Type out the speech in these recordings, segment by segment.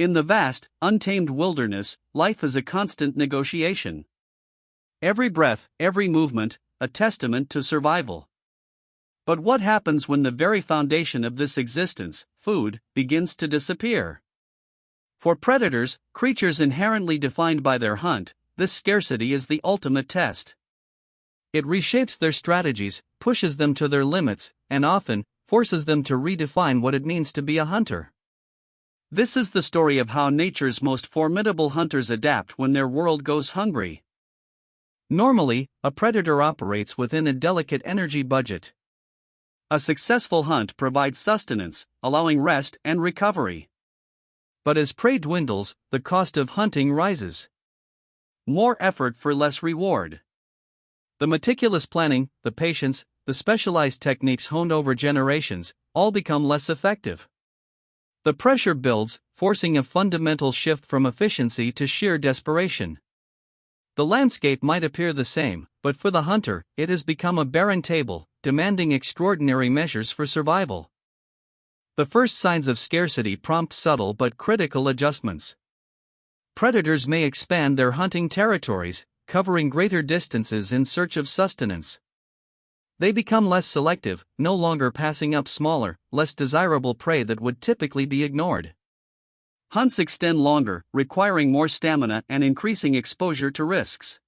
In the vast, untamed wilderness, life is a constant negotiation. Every breath, every movement, a testament to survival. But what happens when the very foundation of this existence, food, begins to disappear? For predators, creatures inherently defined by their hunt, this scarcity is the ultimate test. It reshapes their strategies, pushes them to their limits, and often forces them to redefine what it means to be a hunter. This is the story of how nature's most formidable hunters adapt when their world goes hungry. Normally, a predator operates within a delicate energy budget. A successful hunt provides sustenance, allowing rest and recovery. But as prey dwindles, the cost of hunting rises. More effort for less reward. The meticulous planning, the patience, the specialized techniques honed over generations, all become less effective. The pressure builds, forcing a fundamental shift from efficiency to sheer desperation. The landscape might appear the same, but for the hunter, it has become a barren table, demanding extraordinary measures for survival. The first signs of scarcity prompt subtle but critical adjustments. Predators may expand their hunting territories, covering greater distances in search of sustenance. They become less selective, no longer passing up smaller, less desirable prey that would typically be ignored. Hunts extend longer, requiring more stamina and increasing exposure to risks.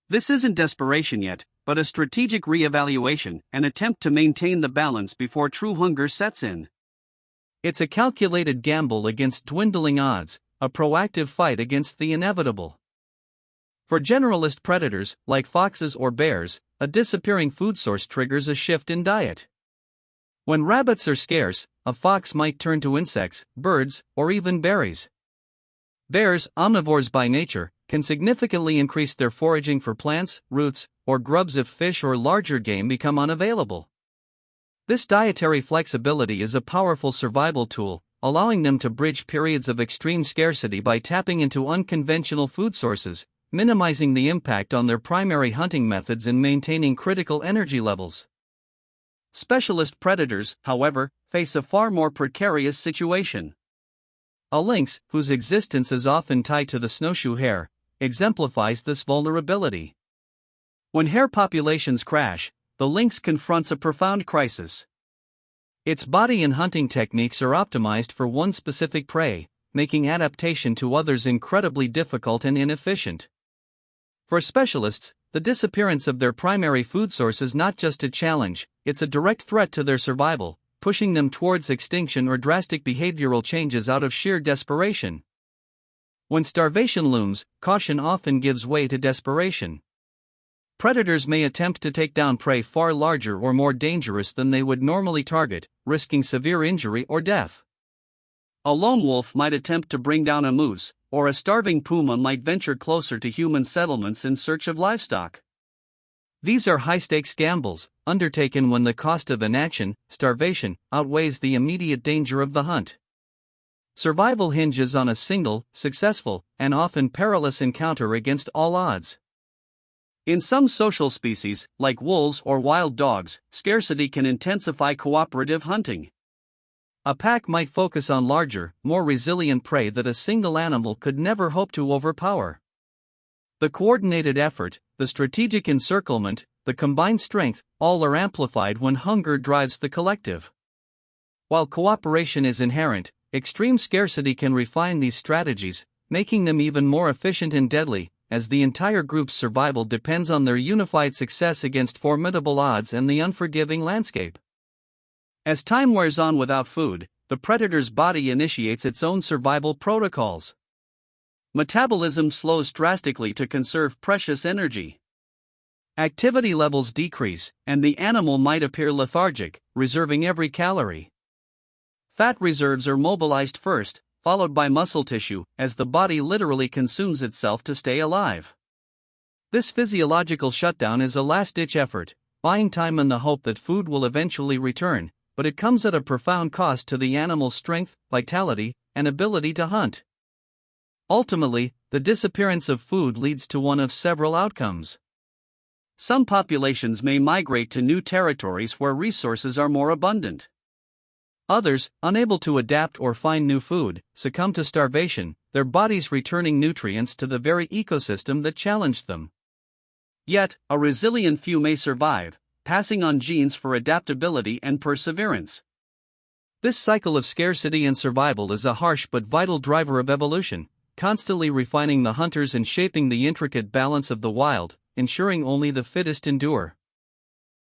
This isn't desperation yet, but a strategic reevaluation, an attempt to maintain the balance before true hunger sets in. It's a calculated gamble against dwindling odds, a proactive fight against the inevitable. For generalist predators, like foxes or bears, a disappearing food source triggers a shift in diet. When rabbits are scarce, a fox might turn to insects, birds, or even berries. Bears, omnivores by nature, can significantly increase their foraging for plants, roots, or grubs if fish or larger game become unavailable. This dietary flexibility is a powerful survival tool, allowing them to bridge periods of extreme scarcity by tapping into unconventional food sources, minimizing the impact on their primary hunting methods and maintaining critical energy levels. Specialist predators, however, face a far more precarious situation. A lynx, whose existence is often tied to the snowshoe hare, exemplifies this vulnerability. When hare populations crash, the lynx confronts a profound crisis. Its body and hunting techniques are optimized for one specific prey, making adaptation to others incredibly difficult and inefficient. For specialists, the disappearance of their primary food source is not just a challenge, it's a direct threat to their survival, pushing them towards extinction or drastic behavioral changes out of sheer desperation. When starvation looms, caution often gives way to desperation. Predators may attempt to take down prey far larger or more dangerous than they would normally target, risking severe injury or death. A lone wolf might attempt to bring down a moose, or a starving puma might venture closer to human settlements in search of livestock. These are high-stakes gambles, undertaken when the cost of inaction, starvation, outweighs the immediate danger of the hunt. Survival hinges on a single, successful, and often perilous encounter against all odds. In some social species, like wolves or wild dogs, scarcity can intensify cooperative hunting. A pack might focus on larger, more resilient prey that a single animal could never hope to overpower. The coordinated effort, the strategic encirclement, the combined strength, all are amplified when hunger drives the collective. While cooperation is inherent, extreme scarcity can refine these strategies, making them even more efficient and deadly, as the entire group's survival depends on their unified success against formidable odds and the unforgiving landscape. As time wears on without food, the predator's body initiates its own survival protocols. Metabolism slows drastically to conserve precious energy. Activity levels decrease, and the animal might appear lethargic, reserving every calorie. Fat reserves are mobilized first, followed by muscle tissue, as the body literally consumes itself to stay alive. This physiological shutdown is a last-ditch effort, buying time in the hope that food will eventually return, but it comes at a profound cost to the animal's strength, vitality, and ability to hunt. Ultimately, the disappearance of food leads to one of several outcomes. Some populations may migrate to new territories where resources are more abundant. Others, unable to adapt or find new food, succumb to starvation, their bodies returning nutrients to the very ecosystem that challenged them. Yet, a resilient few may survive, passing on genes for adaptability and perseverance. This cycle of scarcity and survival is a harsh but vital driver of evolution, constantly refining the hunters and shaping the intricate balance of the wild, ensuring only the fittest endure.